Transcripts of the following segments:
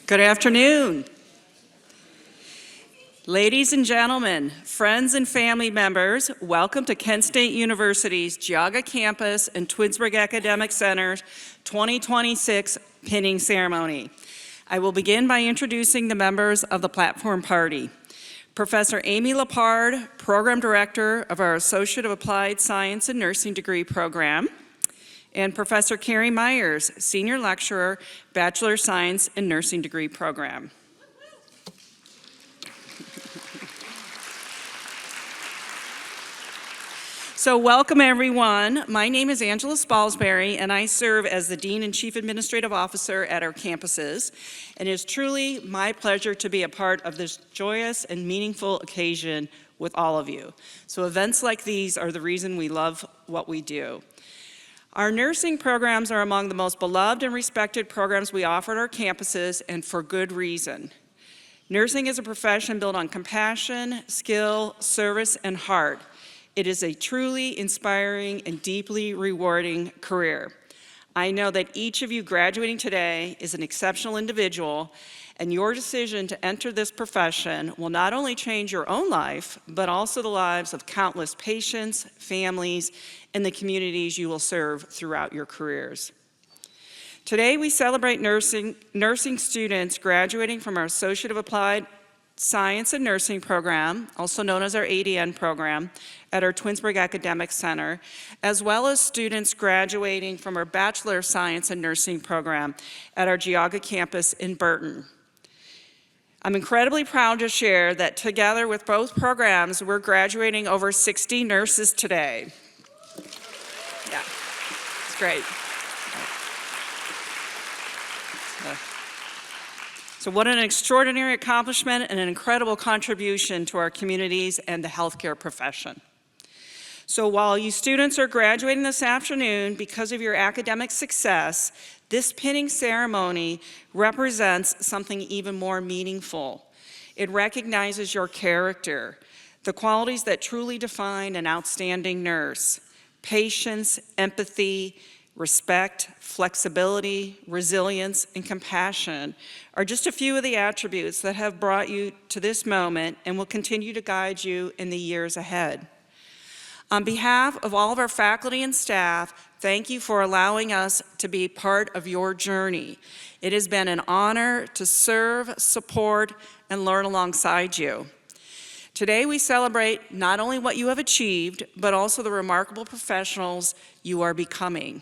Good afternoon. Ladies and gentlemen, friends and family members, welcome to Kent State University's Geauga campus and Twinsburg Academic Center's 2026 pinning ceremony. I will begin by introducing the members of the platform party. Professor Amy Lepard, Program Director of our Associate of Applied Science and Nursing degree program, and Professor Carrie Myers, Senior Lecturer, Bachelor of Science and Nursing degree program. So welcome everyone. My name is Angela Spalsbury and I serve as the Dean and Chief Administrative Officer at our campuses. And it is truly my pleasure to be a part of this joyous and meaningful occasion with all of you. So events like these are the reason we love what we do. Our nursing programs are among the most beloved and respected programs we offer at our campuses, and for good reason. Nursing is a profession built on compassion, skill, service, and heart. It is a truly inspiring and deeply rewarding career. I know that each of you graduating today is an exceptional individual, and your decision to enter this profession will not only change your own life, but also the lives of countless patients, families, and the communities you will serve throughout your careers. Today, we celebrate nursing students graduating from our Associate of Applied Science and Nursing program, also known as our ADN program, at our Twinsburg Academic Center, as well as students graduating from our Bachelor of Science and Nursing program at our Geauga campus in Burton. I'm incredibly proud to share that together with both programs, we're graduating over 60 nurses today. Yeah, it's great. So what an extraordinary accomplishment and an incredible contribution to our communities and the healthcare profession. So while you students are graduating this afternoon because of your academic success, this pinning ceremony represents something even more meaningful. It recognizes your character, the qualities that truly define an outstanding nurse: patience, empathy, respect, flexibility, resilience, and compassion are just a few of the attributes that have brought you to this moment and will continue to guide you in the years ahead. On behalf of all of our faculty and staff, thank you for allowing us to be part of your journey. It has been an honor to serve, support, and learn alongside you. Today we celebrate not only what you have achieved, but also the remarkable professionals you are becoming.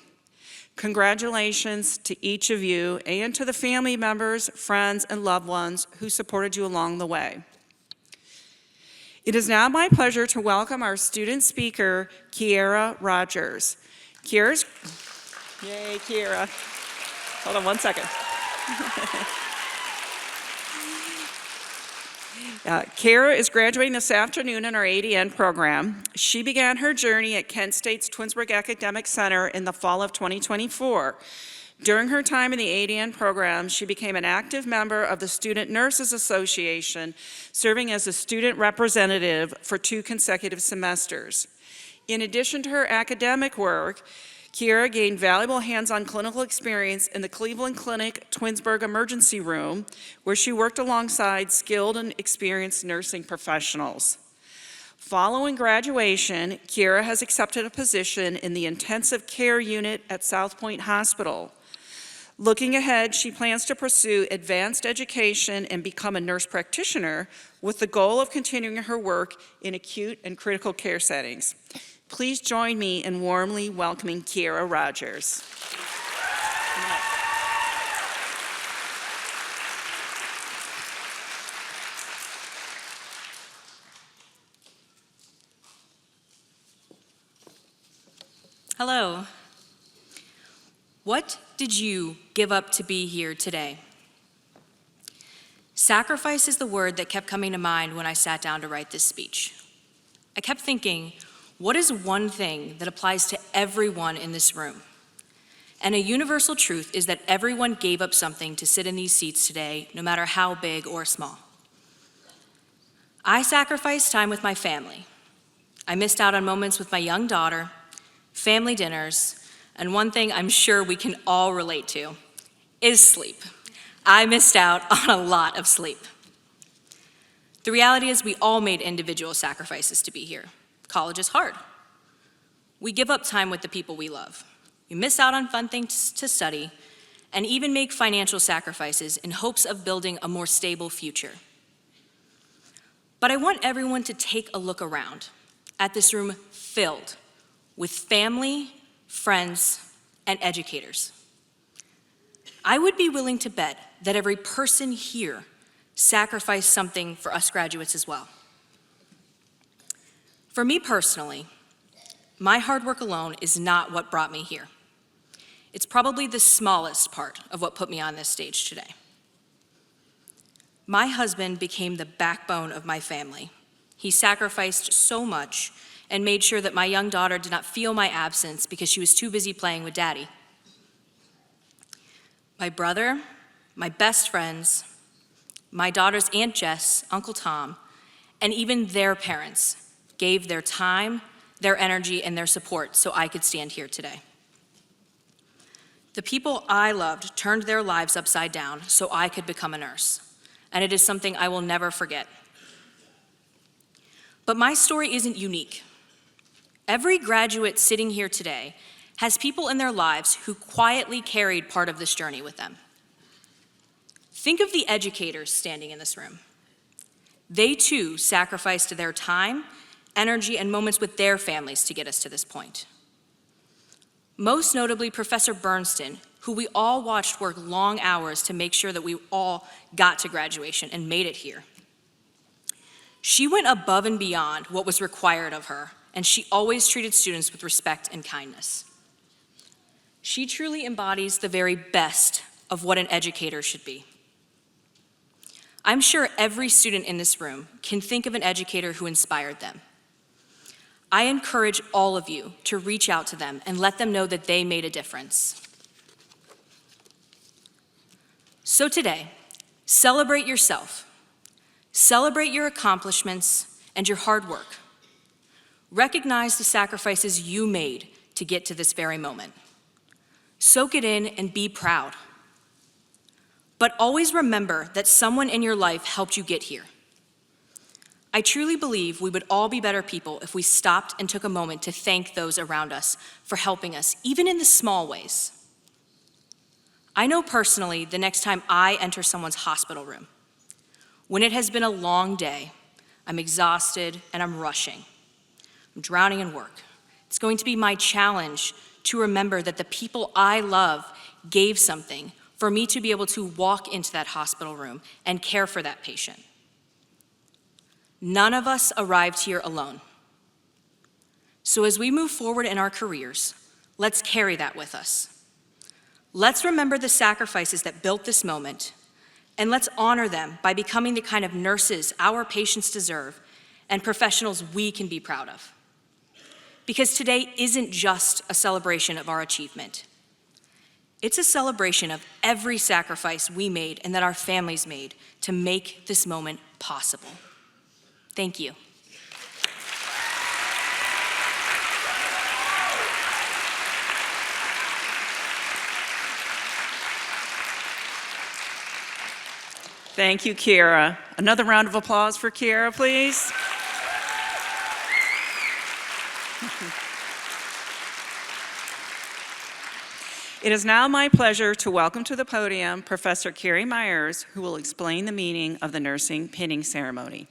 Congratulations to each of you and to the family members, friends, and loved ones who supported you along the way. It is now my pleasure to welcome our student speaker, Kiera Rogers. Yay, Kiera. Hold on one second. Kiera is graduating this afternoon in our ADN program. She began her journey at Kent State's Twinsburg Academic Center in the fall of 2024. During her time in the ADN program, she became an active member of the Student Nurses Association, serving as a student representative for 2 consecutive semesters. In addition to her academic work, Kiera gained valuable hands-on clinical experience in the Cleveland Clinic Twinsburg Emergency Room, where she worked alongside skilled and experienced nursing professionals. Following graduation, Kiera has accepted a position in the intensive care unit at South Point Hospital. Looking ahead, she plans to pursue advanced education and become a nurse practitioner with the goal of continuing her work in acute and critical care settings. Please join me in warmly welcoming Kiera Rogers. Hello. What did you give up to be here today? Sacrifice is the word that kept coming to mind when I sat down to write this speech. I kept thinking, what is one thing that applies to everyone in this room? And a universal truth is that everyone gave up something to sit in these seats today, no matter how big or small. I sacrificed time with my family. I missed out on moments with my young daughter, family dinners, and one thing I'm sure we can all relate to is sleep. I missed out on a lot of sleep. The reality is we all made individual sacrifices to be here. College is hard. We give up time with the people we love. We miss out on fun things to study and even make financial sacrifices in hopes of building a more stable future. But I want everyone to take a look around at this room filled with family, friends, and educators. I would be willing to bet that every person here sacrificed something for us graduates as well. For me personally, my hard work alone is not what brought me here. It's probably the smallest part of what put me on this stage today. My husband became the backbone of my family. He sacrificed so much and made sure that my young daughter did not feel my absence because she was too busy playing with Daddy. My brother, my best friends, my daughter's Aunt Jess, Uncle Tom, and even their parents gave their time, their energy, and their support so I could stand here today. The people I loved turned their lives upside down so I could become a nurse, and it is something I will never forget. But my story isn't unique. Every graduate sitting here today has people in their lives who quietly carried part of this journey with them. Think of the educators standing in this room. They too sacrificed their time, energy, and moments with their families to get us to this point. Most notably, Professor Bernstein, who we all watched work long hours to make sure that we all got to graduation and made it here. She went above and beyond what was required of her, and she always treated students with respect and kindness. She truly embodies the very best of what an educator should be. I'm sure every student in this room can think of an educator who inspired them. I encourage all of you to reach out to them and let them know that they made a difference. So today, celebrate yourself. Celebrate your accomplishments and your hard work. Recognize the sacrifices you made to get to this very moment. Soak it in and be proud. But always remember that someone in your life helped you get here. I truly believe we would all be better people if we stopped and took a moment to thank those around us for helping us, even in the small ways. I know personally the next time I enter someone's hospital room, when it has been a long day, I'm exhausted and I'm rushing. I'm drowning in work. It's going to be my challenge to remember that the people I love gave something for me to be able to walk into that hospital room and care for that patient. None of us arrived here alone. So as we move forward in our careers, let's carry that with us. Let's remember the sacrifices that built this moment, and let's honor them by becoming the kind of nurses our patients deserve and professionals we can be proud of. Because today isn't just a celebration of our achievement. It's a celebration of every sacrifice we made and that our families made to make this moment possible. Thank you. Thank you, Kiera. Another round of applause for Kiera, please. It is now my pleasure to welcome to the podium Professor Carrie Myers, who will explain the meaning of the nursing pinning ceremony.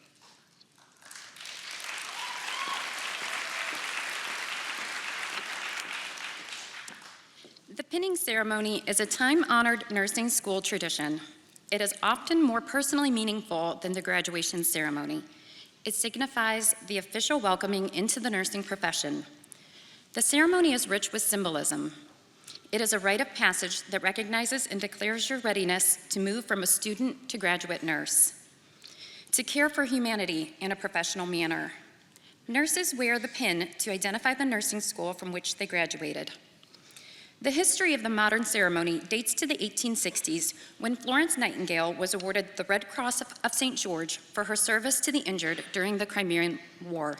The pinning ceremony is a time-honored nursing school tradition. It is often more personally meaningful than the graduation ceremony. It signifies the official welcoming into the nursing profession. The ceremony is rich with symbolism. It is a rite of passage that recognizes and declares your readiness to move from a student to graduate nurse, to care for humanity in a professional manner. Nurses wear the pin to identify the nursing school from which they graduated. The history of the modern ceremony dates to the 1860s when Florence Nightingale was awarded the Red Cross of St. George for her service to the injured during the Crimean War.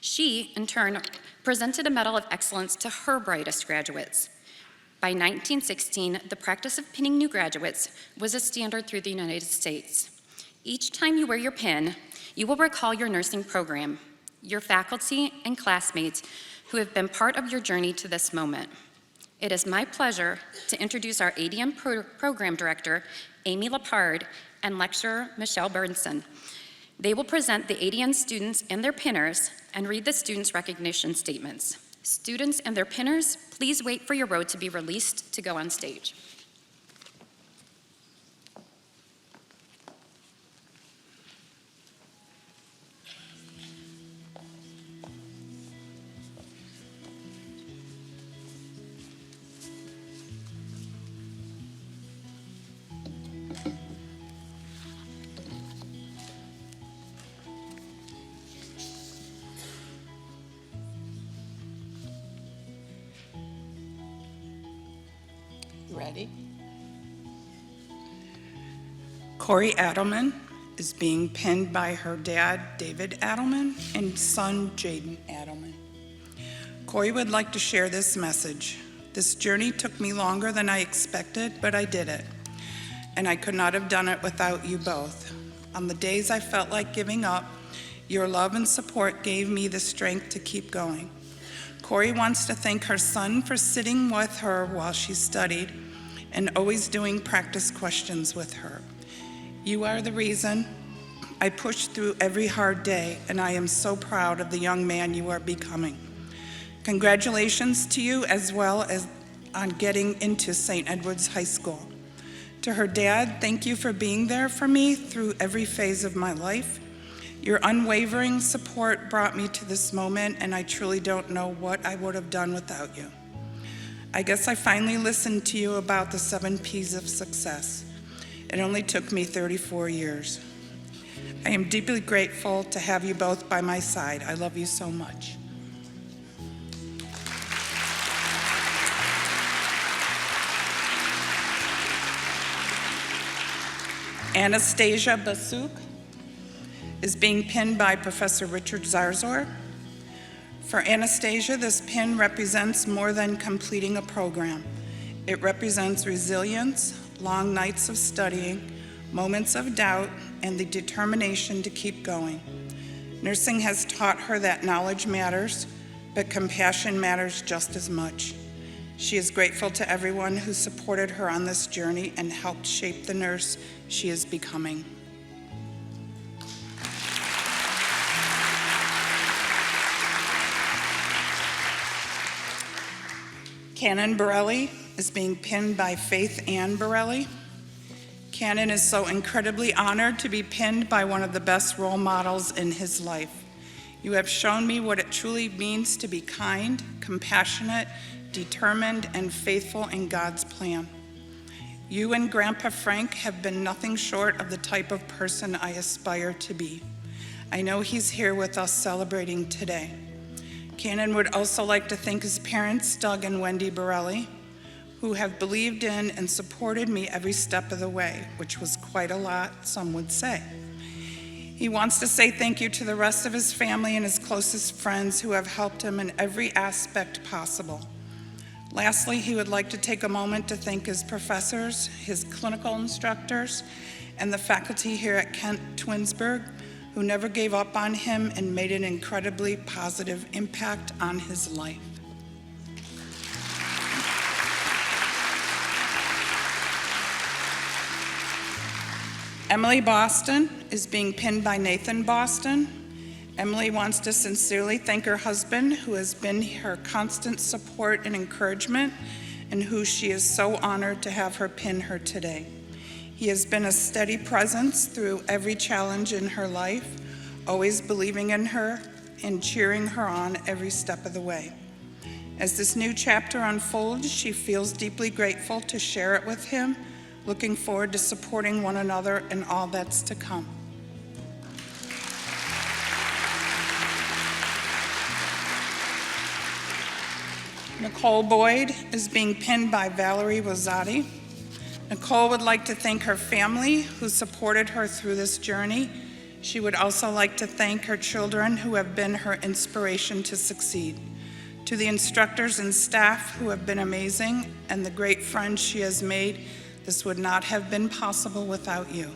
She, in turn, presented a Medal of Excellence to her brightest graduates. By 1916, the practice of pinning new graduates was a standard through the United States. Each time you wear your pin, you will recall your nursing program, your faculty and classmates who have been part of your journey to this moment. It is my pleasure to introduce our ADM Program Director, Amy Lepard, and lecturer, Michelle Burnson. They will present the ADN students and their pinners and read the students' recognition statements. Students and their pinners, please wait for your road to be released to go on stage. Ready? Corey Adelman is being pinned by her dad, David Adelman, and son, Jaden Adelman. Corey would like to share this message. This journey took me longer than I expected, but I did it. And I could not have done it without you both. On the days I felt like giving up, your love and support gave me the strength to keep going. Corey wants to thank her son for sitting with her while she studied and always doing practice questions with her. You are the reason I pushed through every hard day, and I am so proud of the young man you are becoming. Congratulations to you as well as on getting into St. Edward's High School. To her dad, thank you for being there for me through every phase of my life. Your unwavering support brought me to this moment, and I truly don't know what I would have done without you. I guess I finally listened to you about the 7 P's of success. It only took me 34 years. I am deeply grateful to have you both by my side. I love you so much. Anastasia Basuk is being pinned by Professor Richard Zarzor. For Anastasia, this pin represents more than completing a program. It represents resilience, long nights of studying, moments of doubt, and the determination to keep going. Nursing has taught her that knowledge matters, but compassion matters just as much. She is grateful to everyone who supported her on this journey and helped shape the nurse she is becoming. Cannon Borelli is being pinned by Faith Ann Borelli. Cannon is so incredibly honored to be pinned by one of the best role models in his life. You have shown me what it truly means to be kind, compassionate, determined, and faithful in God's plan. You and Grandpa Frank have been nothing short of the type of person I aspire to be. I know he's here with us celebrating today. Cannon would also like to thank his parents, Doug and Wendy Borelli, who have believed in and supported me every step of the way, which was quite a lot, some would say. He wants to say thank you to the rest of his family and his closest friends who have helped him in every aspect possible. Lastly, he would like to take a moment to thank his professors, his clinical instructors, and the faculty here at Kent Twinsburg, who never gave up on him and made an incredibly positive impact on his life. Emily Boston is being pinned by Nathan Boston. Emily wants to sincerely thank her husband, who has been her constant support and encouragement, and who she is so honored to have her pin her today. He has been a steady presence through every challenge in her life, always believing in her and cheering her on every step of the way. As this new chapter unfolds, she feels deeply grateful to share it with him, looking forward to supporting one another in all that's to come. Nicole Boyd is being pinned by Valerie Rosati. Nicole would like to thank her family who supported her through this journey. She would also like to thank her children who have been her inspiration to succeed. To the instructors and staff who have been amazing and the great friends she has made, this would not have been possible without you.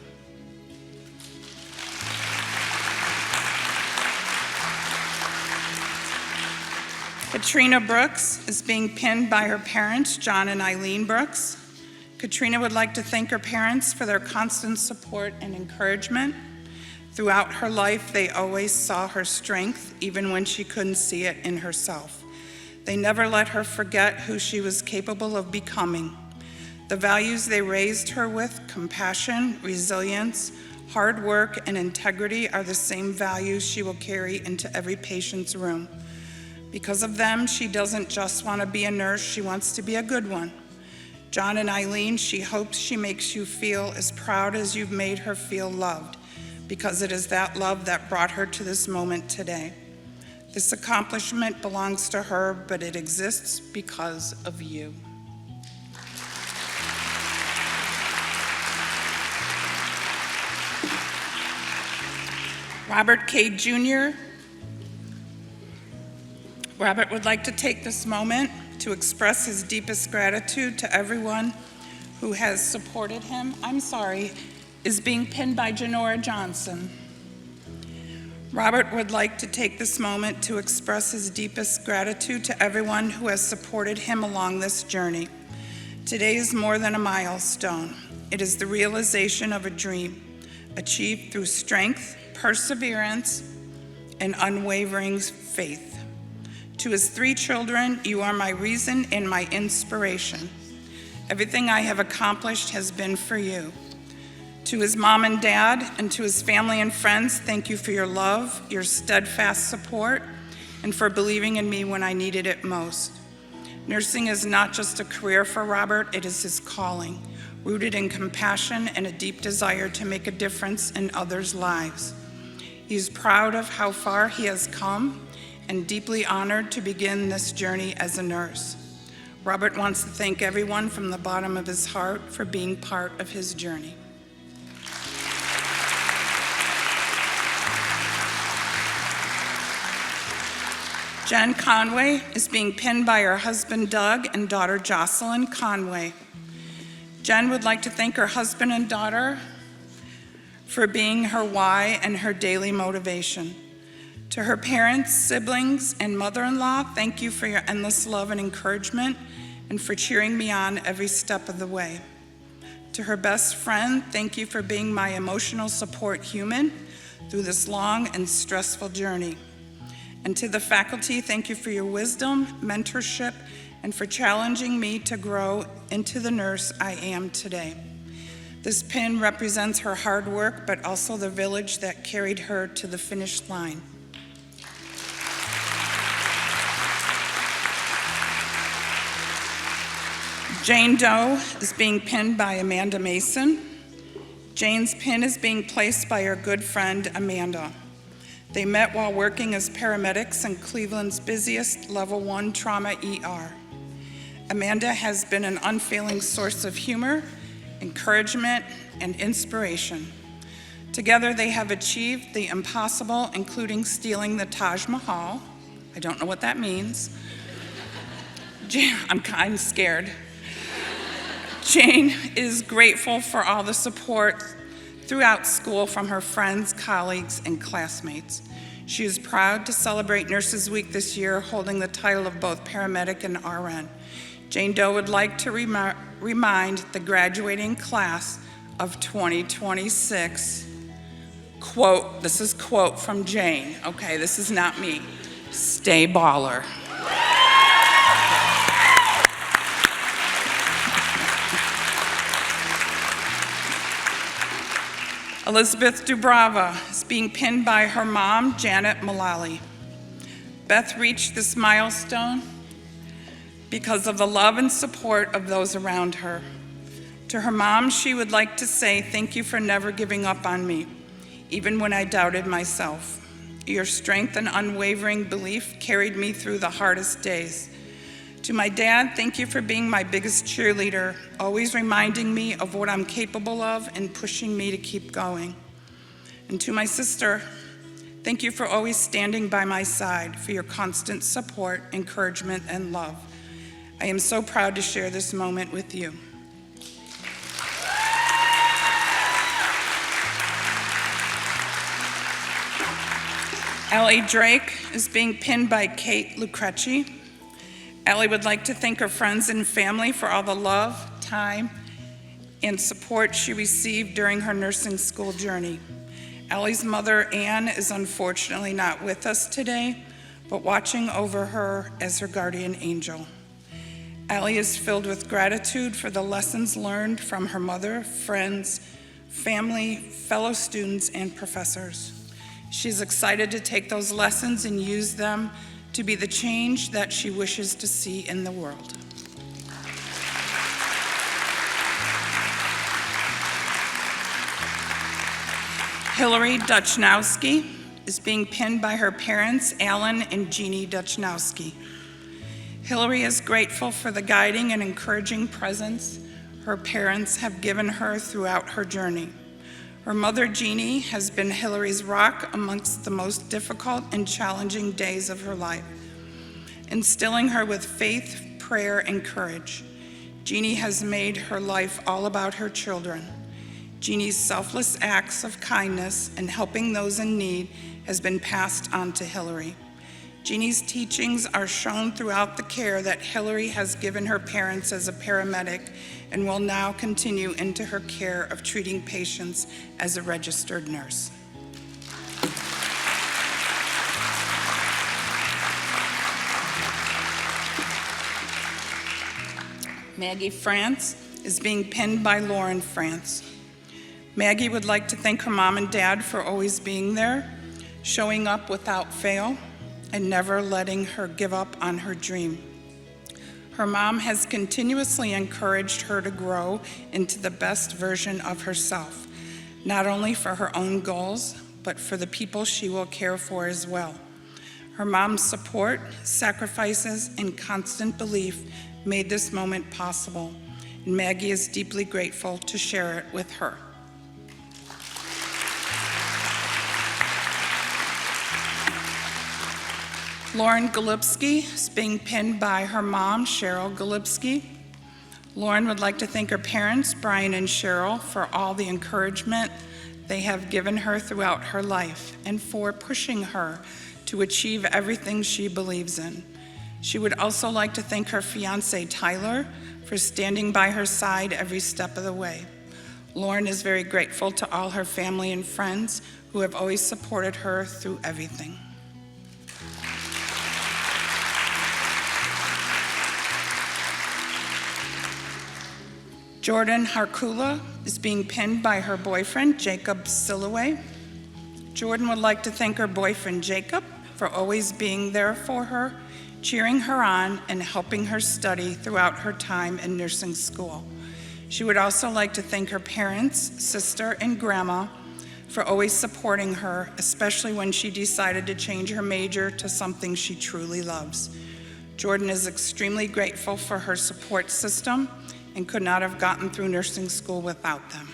Katrina Brooks is being pinned by her parents, John and Eileen Brooks. Katrina would like to thank her parents for their constant support and encouragement. Throughout her life, they always saw her strength, even when she couldn't see it in herself. They never let her forget who she was capable of becoming. The values they raised her with, compassion, resilience, hard work, and integrity, are the same values she will carry into every patient's room. Because of them, she doesn't just want to be a nurse, she wants to be a good one. John and Eileen, she hopes she makes you feel as proud as you've made her feel loved, because it is that love that brought her to this moment today. This accomplishment belongs to her, but it exists because of you. Robert K. Jr. Robert would like to take this moment to express his deepest gratitude to everyone who has supported him. Is being pinned by Janora Johnson. Robert would like to take this moment to express his deepest gratitude to everyone who has supported him along this journey. Today is more than a milestone. It is the realization of a dream, achieved through strength, perseverance, and unwavering faith. To his 3 children, you are my reason and my inspiration. Everything I have accomplished has been for you. To his mom and dad, and to his family and friends, thank you for your love, your steadfast support, and for believing in me when I needed it most. Nursing is not just a career for Robert, it is his calling, rooted in compassion and a deep desire to make a difference in others' lives. He is proud of how far he has come and deeply honored to begin this journey as a nurse. Robert wants to thank everyone from the bottom of his heart for being part of his journey. Jen Conway is being pinned by her husband Doug and daughter Jocelyn Conway. Jen would like to thank her husband and daughter for being her why and her daily motivation. To her parents, siblings, and mother-in-law, thank you for your endless love and encouragement and for cheering me on every step of the way. To her best friend, thank you for being my emotional support human through this long and stressful journey. And to the faculty, thank you for your wisdom, mentorship, and for challenging me to grow into the nurse I am today. This pin represents her hard work, but also the village that carried her to the finish line. Jane Doe is being pinned by Amanda Mason. Jane's pin is being placed by her good friend, Amanda. They met while working as paramedics in Cleveland's busiest Level 1 trauma ER. Amanda has been an unfailing source of humor, encouragement, and inspiration. Together, they have achieved the impossible, including stealing the Taj Mahal. I don't know what that means. I'm kind of scared. Jane is grateful for all the support throughout school from her friends, colleagues, and classmates. She is proud to celebrate Nurses Week this year, holding the title of both paramedic and RN. Jane Doe would like to remind the graduating class of 2026, quote, this is quote from Jane, okay, this is not me, stay baller. Elizabeth Dubrava is being pinned by her mom, Janet Mullally. Beth reached this milestone because of the love and support of those around her. To her mom, she would like to say, thank you for never giving up on me, even when I doubted myself. Your strength and unwavering belief carried me through the hardest days. To my dad, thank you for being my biggest cheerleader, always reminding me of what I'm capable of and pushing me to keep going. And to my sister, Thank you for always standing by my side, for your constant support, encouragement, and love. I am so proud to share this moment with you. Allie Drake is being pinned by Kate Lucreci. Allie would like to thank her friends and family for all the love, time, and support she received during her nursing school journey. Allie's mother, Ann, is unfortunately not with us today, but watching over her as her guardian angel. Allie is filled with gratitude for the lessons learned from her mother, friends, family, fellow students, and professors. She's excited to take those lessons and use them to be the change that she wishes to see in the world. Hillary Duchnowski is being pinned by her parents, Alan and Jeannie Duchnowski. Hillary is grateful for the guiding and encouraging presence her parents have given her throughout her journey. Her mother, Jeannie, has been Hillary's rock amongst the most difficult and challenging days of her life, instilling her with faith, prayer, and courage. Jeannie has made her life all about her children. Jeannie's selfless acts of kindness and helping those in need has been passed on to Hillary. Jeannie's teachings are shown throughout the care that Hillary has given her parents as a paramedic and will now continue into her care of treating patients as a registered nurse. Maggie France is being pinned by Lauren France. Maggie would like to thank her mom and dad for always being there, showing up without fail, and never letting her give up on her dream. Her mom has continuously encouraged her to grow into the best version of herself, not only for her own goals, but for the people she will care for as well. Her mom's support, sacrifices, and constant belief made this moment possible, and Maggie is deeply grateful to share it with her. Lauren Golubsky is being pinned by her mom, Cheryl Golubsky. Lauren would like to thank her parents, Brian and Cheryl, for all the encouragement they have given her throughout her life and for pushing her to achieve everything she believes in. She would also like to thank her fiance, Tyler, for standing by her side every step of the way. Lauren is very grateful to all her family and friends who have always supported her through everything. Jordan Harkula is being pinned by her boyfriend, Jacob Silloway. Jordan would like to thank her boyfriend, Jacob, for always being there for her, cheering her on, and helping her study throughout her time in nursing school. She would also like to thank her parents, sister, and grandma for always supporting her, especially when she decided to change her major to something she truly loves. Jordan is extremely grateful for her support system and could not have gotten through nursing school without them.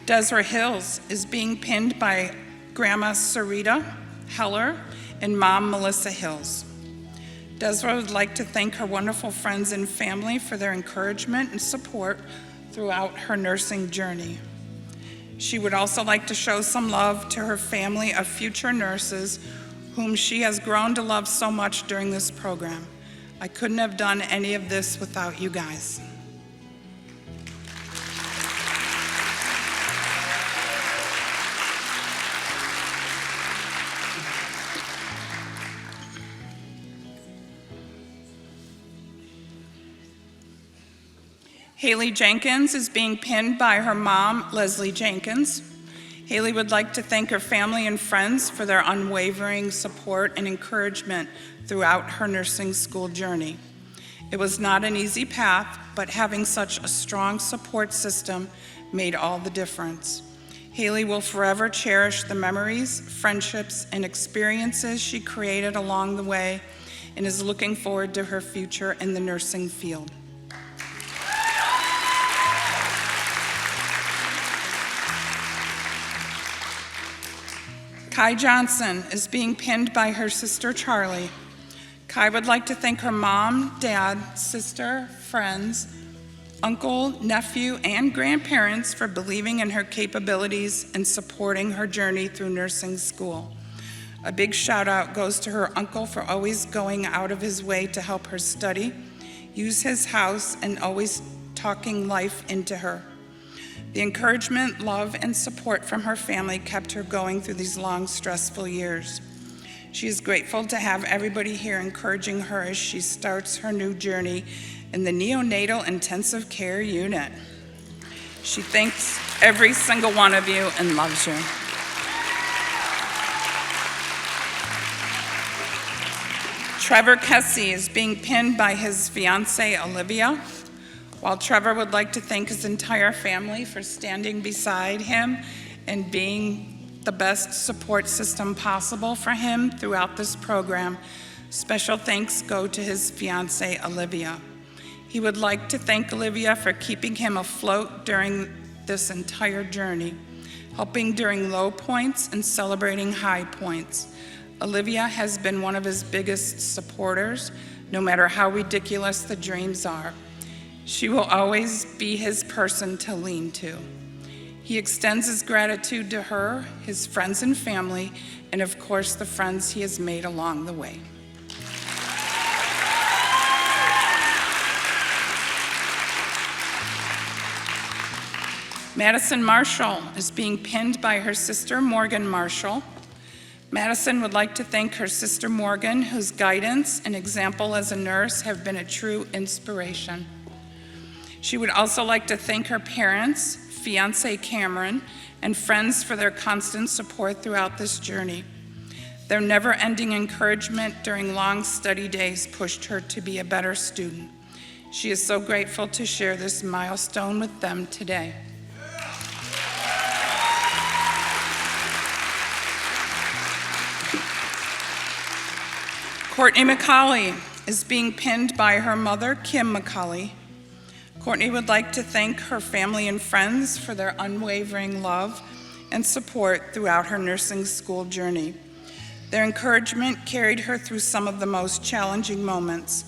Desiree Hills is being pinned by Grandma Sarita Heller and Mom Melissa Hills. Desiree would like to thank her wonderful friends and family for their encouragement and support throughout her nursing journey. She would also like to show some love to her family of future nurses whom she has grown to love so much during this program. I couldn't have done any of this without you guys. Haley Jenkins is being pinned by her mom, Leslie Jenkins. Haley would like to thank her family and friends for their unwavering support and encouragement throughout her nursing school journey. It was not an easy path, but having such a strong support system made all the difference. Haley will forever cherish the memories, friendships, and experiences she created along the way and is looking forward to her future in the nursing field. Kai Johnson is being pinned by her sister Charlie. Kai would like to thank her mom, dad, sister, friends, uncle, nephew, and grandparents for believing in her capabilities and supporting her journey through nursing school. A big shout out goes to her uncle for always going out of his way to help her study, use his house, and always talking life into her. The encouragement, love, and support from her family kept her going through these long, stressful years. She is grateful to have everybody here encouraging her as she starts her new journey in the neonatal intensive care unit. She thanks every single one of you and loves you. Trevor Kessie is being pinned by his fiancée, Olivia. While Trevor would like to thank his entire family for standing beside him and being the best support system possible for him throughout this program, special thanks go to his fiancée, Olivia. He would like to thank Olivia for keeping him afloat during this entire journey, helping during low points and celebrating high points. Olivia has been one of his biggest supporters, no matter how ridiculous the dreams are. She will always be his person to lean to. He extends his gratitude to her, his friends and family, and of course the friends he has made along the way. Madison Marshall is being pinned by her sister Morgan Marshall. Madison would like to thank her sister Morgan, whose guidance and example as a nurse have been a true inspiration. She would also like to thank her parents, fiancé Cameron, and friends for their constant support throughout this journey. Their never-ending encouragement during long study days pushed her to be a better student. She is so grateful to share this milestone with them today. Courtney McCauley is being pinned by her mother, Kim McCauley. Courtney would like to thank her family and friends for their unwavering love and support throughout her nursing school journey. Their encouragement carried her through some of the most challenging moments.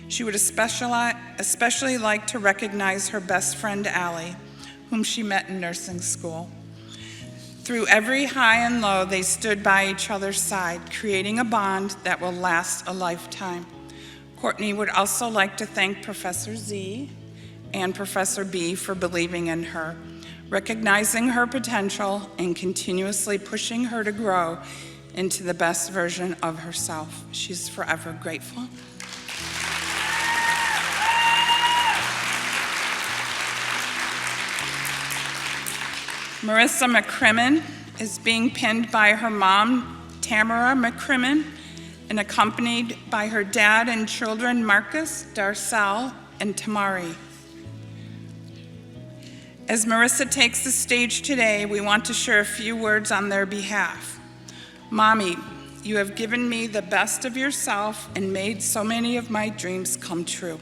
She would especially like to recognize her best friend, Allie, whom she met in nursing school. Through every high and low, they stood by each other's side, creating a bond that will last a lifetime. Courtney would also like to thank Professor Z and Professor B for believing in her, recognizing her potential, and continuously pushing her to grow into the best version of herself. She's forever grateful. Marissa McCrimmon is being pinned by her mom, Tamara McCrimmon, and accompanied by her dad and children, Marcus, Darcel, and Tamari. As Marissa takes the stage today, we want to share a few words on their behalf. Mommy, you have given me the best of yourself and made so many of my dreams come true.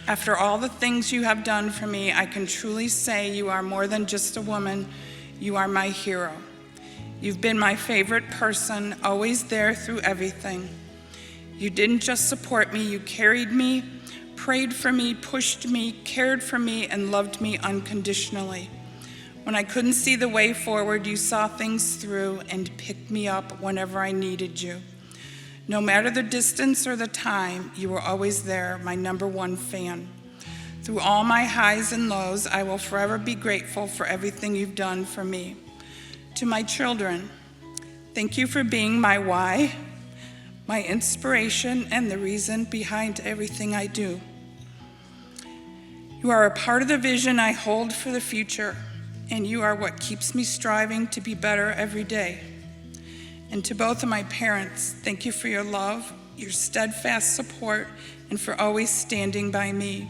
After all the things you have done for me, I can truly say you are more than just a woman, you are my hero. You've been my favorite person, always there through everything. You didn't just support me, you carried me, prayed for me, pushed me, cared for me, and loved me unconditionally. When I couldn't see the way forward, you saw things through and picked me up whenever I needed you. No matter the distance or the time, you were always there, my #1 fan. Through all my highs and lows, I will forever be grateful for everything you've done for me. To my children, thank you for being my why, my inspiration, and the reason behind everything I do. You are a part of the vision I hold for the future, and you are what keeps me striving to be better every day. And to both of my parents, thank you for your love, your steadfast support, and for always standing by me.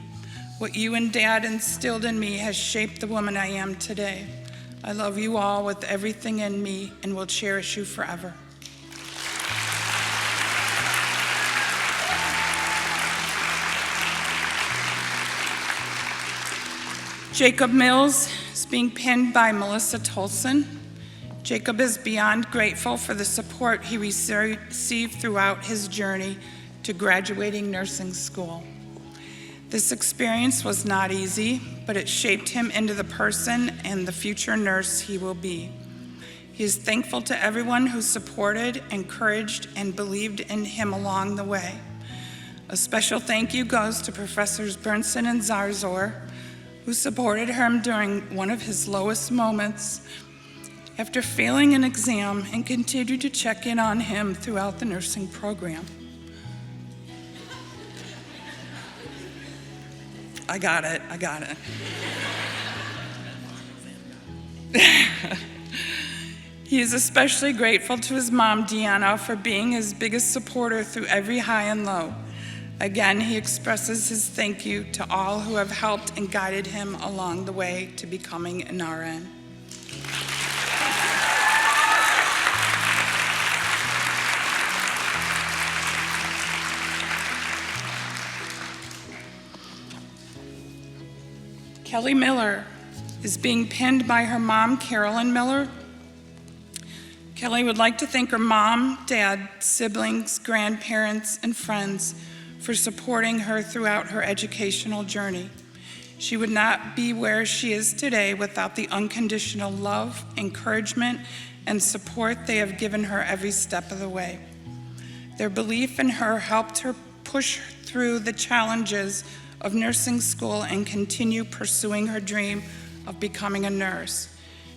What you and Dad instilled in me has shaped the woman I am today. I love you all with everything in me and will cherish you forever. Jacob Mills is being pinned by Melissa Tolson. Jacob is beyond grateful for the support he received throughout his journey to graduating nursing school. This experience was not easy, but it shaped him into the person and the future nurse he will be. He is thankful to everyone who supported, encouraged, and believed in him along the way. A special thank you goes to Professors Bernson and Zarzor, who supported him during one of his lowest moments after failing an exam and continued to check in on him throughout the nursing program. I got it. He is especially grateful to his mom, Deanna, for being his biggest supporter through every high and low. Again, he expresses his thank you to all who have helped and guided him along the way to becoming an RN. Kelly Miller is being pinned by her mom, Carolyn Miller. Kelly would like to thank her mom, dad, siblings, grandparents, and friends for supporting her throughout her educational journey. She would not be where she is today without the unconditional love, encouragement, and support they have given her every step of the way. Their belief in her helped her push through the challenges of nursing school and continue pursuing her dream of becoming a nurse.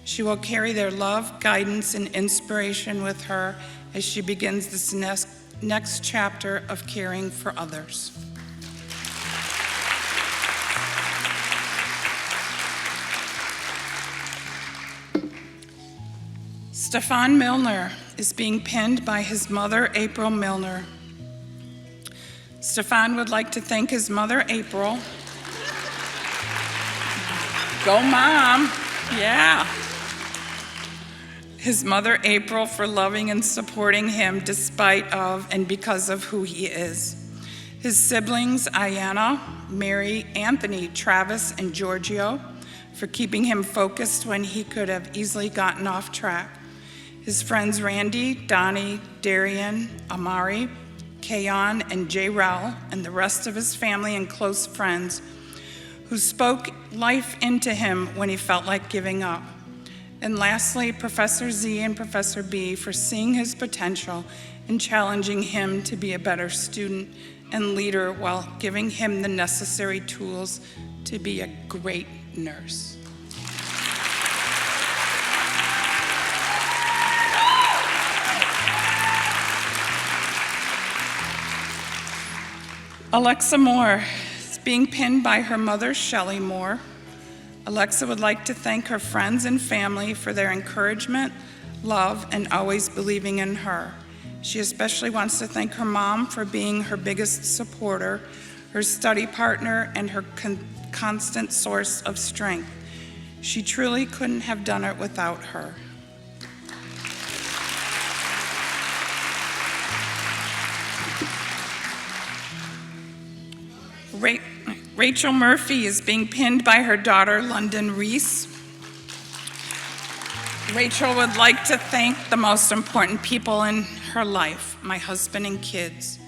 She will carry their love, guidance, and inspiration with her as she begins this next chapter of caring for others. Stefan Milner is being pinned by his mother, April Milner. Stefan would like to thank his mother, April. Go, Mom. Yeah. His mother, April, for loving and supporting him despite of and because of who he is. His siblings, Ayanna, Mary, Anthony, Travis, and Giorgio, for keeping him focused when he could have easily gotten off track. His friends, Randy, Donnie, Darian, Amari, Kayon, and J-Rel, and the rest of his family and close friends who spoke life into him when he felt like giving up. And lastly, Professor Z and Professor B for seeing his potential and challenging him to be a better student and leader while giving him the necessary tools to be a great nurse. Alexa Moore is being pinned by her mother, Shelley Moore. Alexa would like to thank her friends and family for their encouragement, love, and always believing in her. She especially wants to thank her mom for being her biggest supporter, her study partner, and her constant source of strength. She truly couldn't have done it without her. Rachel Murphy is being pinned by her daughter, London Reese. Rachel would like to thank the most important people in her life, my husband and kids.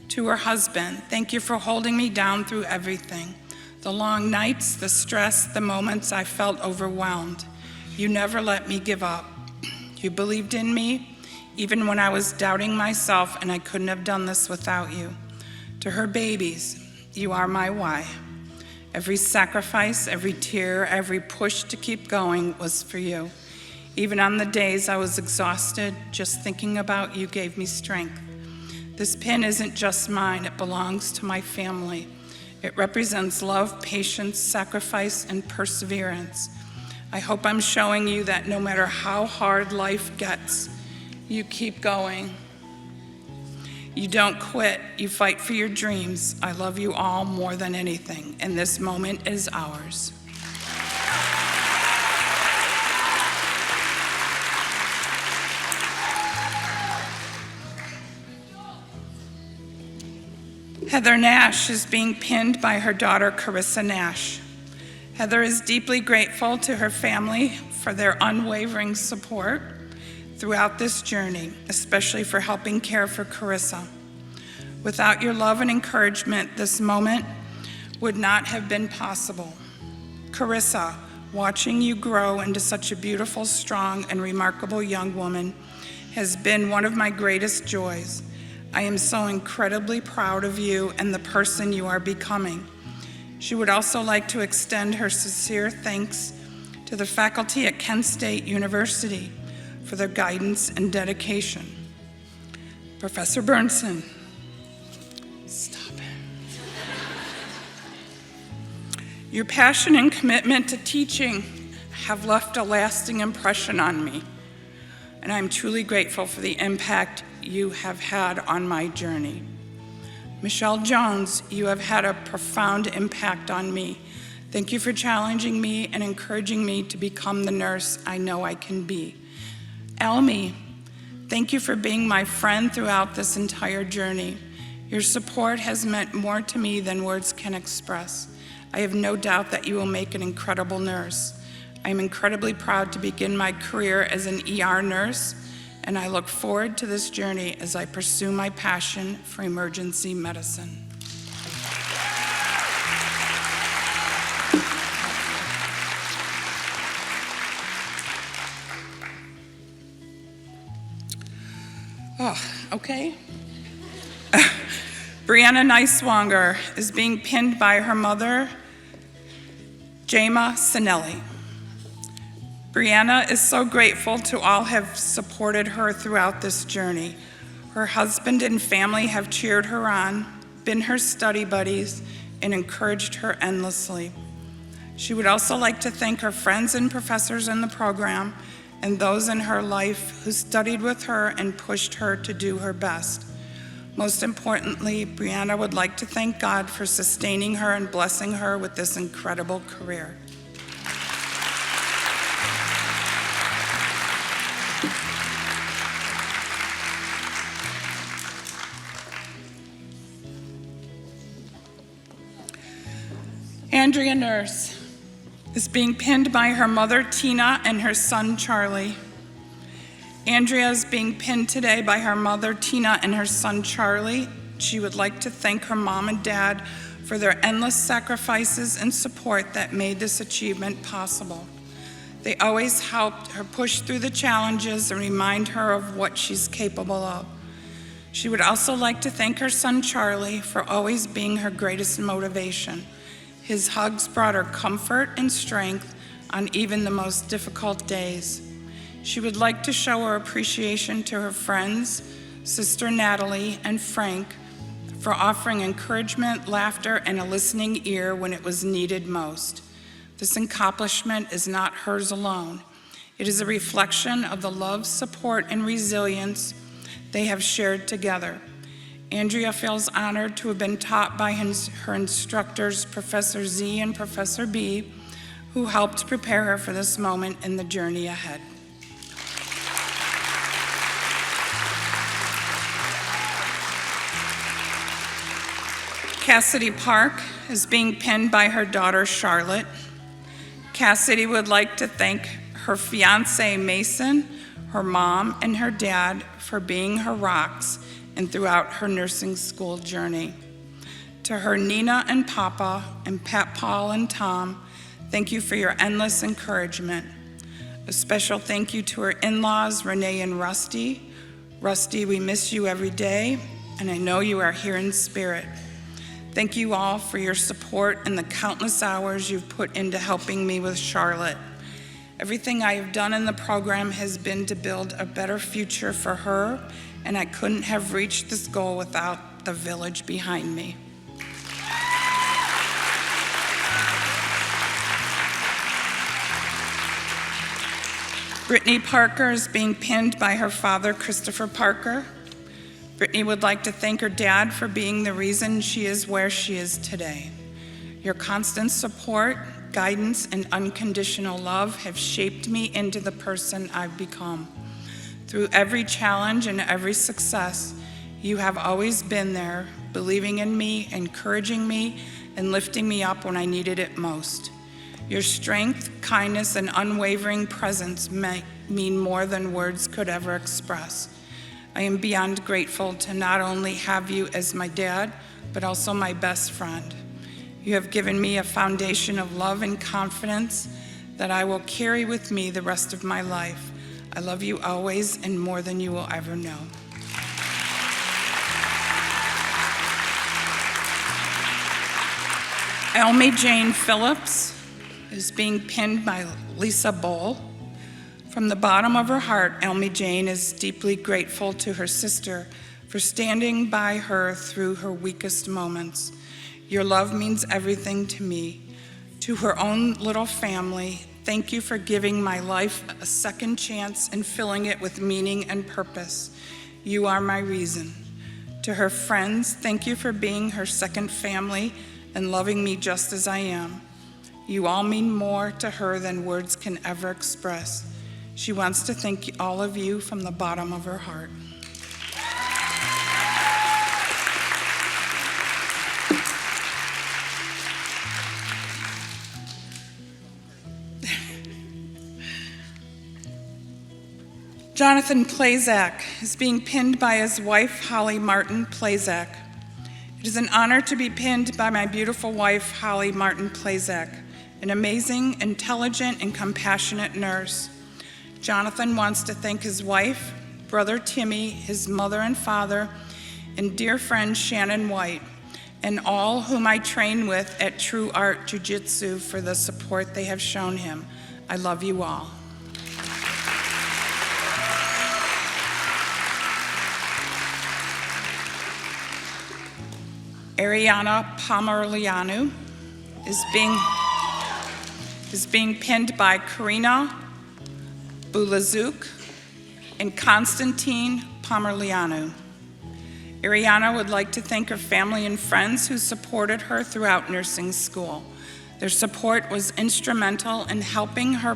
To her husband, thank you for holding me down through everything. The long nights, the stress, the moments I felt overwhelmed. You never let me give up. You believed in me, even when I was doubting myself and I couldn't have done this without you. To her babies, you are my why. Every sacrifice, every tear, every push to keep going was for you. Even on the days I was exhausted, just thinking about you gave me strength. This pin isn't just mine, it belongs to my family. It represents love, patience, sacrifice, and perseverance. I hope I'm showing you that no matter how hard life gets, you keep going. You don't quit, you fight for your dreams. I love you all more than anything, and this moment is ours. Heather Nash is being pinned by her daughter, Carissa Nash. Heather is deeply grateful to her family for their unwavering support. throughout this journey, especially for helping care for Carissa. Without your love and encouragement, this moment would not have been possible. Carissa, watching you grow into such a beautiful, strong, and remarkable young woman has been one of my greatest joys. I am so incredibly proud of you and the person you are becoming. She would also like to extend her sincere thanks to the faculty at Kent State University for their guidance and dedication. Professor Burnson, stop it. Your passion and commitment to teaching have left a lasting impression on me, and I'm truly grateful for the impact you have had on my journey. Michelle Jones, you have had a profound impact on me. Thank you for challenging me and encouraging me to become the nurse I know I can be. Elmi, thank you for being my friend throughout this entire journey. Your support has meant more to me than words can express. I have no doubt that you will make an incredible nurse. I am incredibly proud to begin my career as an ER nurse, and I look forward to this journey as I pursue my passion for emergency medicine. Oh, okay. Brianna Neiswanger is being pinned by her mother, Jama Sinelli. Brianna is so grateful to all have supported her throughout this journey. Her husband and family have cheered her on, been her study buddies, and encouraged her endlessly. She would also like to thank her friends and professors in the program and those in her life who studied with her and pushed her to do her best. Most importantly, Brianna would like to thank God for sustaining her and blessing her with this incredible career. Andrea Nurse is being pinned by her mother, Tina, and her son, Charlie. Andrea is being pinned today by her mother, Tina, and her son, Charlie. She would like to thank her mom and dad for their endless sacrifices and support that made this achievement possible. They always helped her push through the challenges and remind her of what she's capable of. She would also like to thank her son, Charlie, for always being her greatest motivation. His hugs brought her comfort and strength on even the most difficult days. She would like to show her appreciation to her friends, sister Natalie and Frank, for offering encouragement, laughter, and a listening ear when it was needed most. This accomplishment is not hers alone. It is a reflection of the love, support, and resilience they have shared together. Andrea feels honored to have been taught by her instructors, Professor Z and Professor B, who helped prepare her for this moment in the journey ahead. Cassidy Park is being pinned by her daughter, Charlotte. Cassidy would like to thank her fiance, Mason, her mom, and her dad for being her rocks and throughout her nursing school journey. To her Nina and Papa, and Pat, Paul, and Tom, thank you for your endless encouragement. A special thank you to her in-laws, Renee and Rusty. Rusty, we miss you every day, and I know you are here in spirit. Thank you all for your support and the countless hours you've put into helping me with Charlotte. Everything I have done in the program has been to build a better future for her, and I couldn't have reached this goal without the village behind me. Brittany Parker is being pinned by her father, Christopher Parker. Brittany would like to thank her dad for being the reason she is where she is today. Your constant support, guidance, and unconditional love have shaped me into the person I've become. Through every challenge and every success, you have always been there, believing in me, encouraging me, and lifting me up when I needed it most. Your strength, kindness, and unwavering presence mean more than words could ever express. I am beyond grateful to not only have you as my dad, but also my best friend. You have given me a foundation of love and confidence that I will carry with me the rest of my life. I love you always and more than you will ever know. Elmy Jane Phillips is being pinned by Lisa Bowl. From the bottom of her heart, Elmy Jane is deeply grateful to her sister for standing by her through her weakest moments. Your love means everything to me. To her own little family, thank you for giving my life a second chance and filling it with meaning and purpose. You are my reason. To her friends, thank you for being her second family and loving me just as I am. You all mean more to her than words can ever express. She wants to thank all of you from the bottom of her heart. Jonathan Plazak is being pinned by his wife, Holly Martin Plazak. It is an honor to be pinned by my beautiful wife, Holly Martin Plazak, an amazing, intelligent, and compassionate nurse. Jonathan wants to thank his wife, brother Timmy, his mother and father, and dear friend Shannon White, and all whom I train with at True Art Jiu-Jitsu for the support they have shown him. I love you all. Ariana Pomerlianu is being pinned by Karina Bulazuk and Konstantin Pomerlianu. Ariana would like to thank her family and friends who supported her throughout nursing school. Their support was instrumental in helping her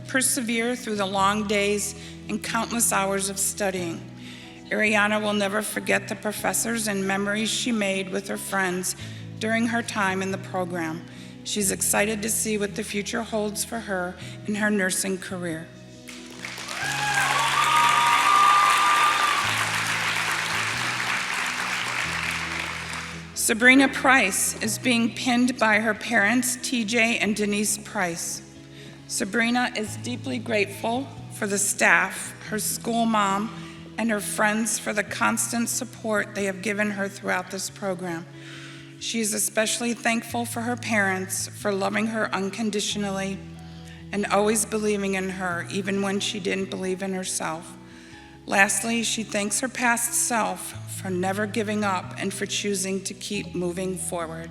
persevere through the long days and countless hours of studying. Ariana will never forget the professors and memories she made with her friends during her time in the program. She's excited to see what the future holds for her in her nursing career. Sabrina Price is being pinned by her parents, TJ and Denise Price. Sabrina is deeply grateful for the staff, her school mom, and her friends for the constant support they have given her throughout this program. She is especially thankful for her parents for loving her unconditionally and always believing in her, even when she didn't believe in herself. Lastly, she thanks her past self for never giving up and for choosing to keep moving forward.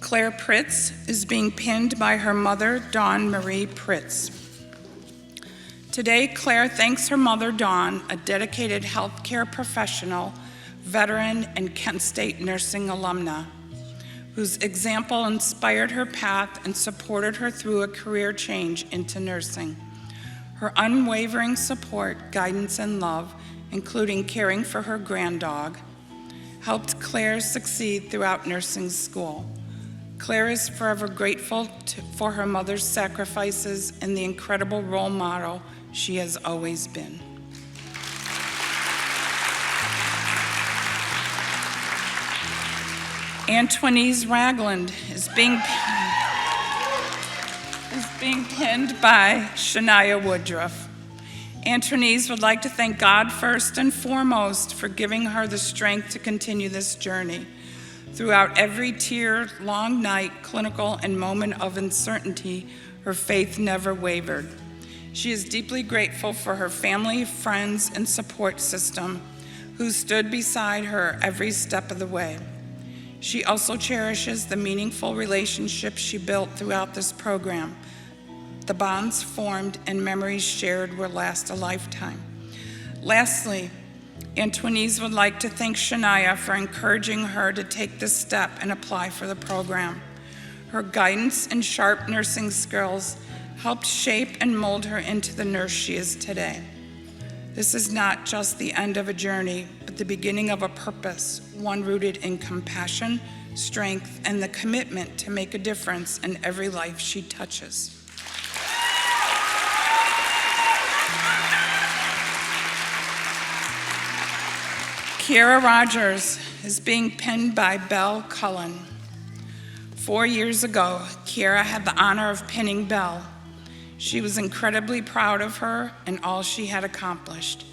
Claire Pritz is being pinned by her mother, Dawn Marie Pritz. Today, Claire thanks her mother, Dawn, a dedicated healthcare professional, veteran, and Kent State nursing alumna, whose example inspired her path and supported her through a career change into nursing. Her unwavering support, guidance, and love, including caring for her granddog, helped Claire succeed throughout nursing school. Claire is forever grateful for her mother's sacrifices and the incredible role model she has always been. Antoinese Ragland is being pinned by Shania Woodruff. Antoinese would like to thank God first and foremost for giving her the strength to continue this journey. Throughout every tear, long night, clinical, and moment of uncertainty, her faith never wavered. She is deeply grateful for her family, friends, and support system who stood beside her every step of the way. She also cherishes the meaningful relationships she built throughout this program. The bonds formed and memories shared will last a lifetime. Lastly, Antoinese would like to thank Shania for encouraging her to take this step and apply for the program. Her guidance and sharp nursing skills helped shape and mold her into the nurse she is today. This is not just the end of a journey, the beginning of a purpose, one rooted in compassion, strength, and the commitment to make a difference in every life she touches. Kiara Rogers is being pinned by Belle Cullen. 4 years ago, Kiara had the honor of pinning Belle. She was incredibly proud of her and all she had accomplished.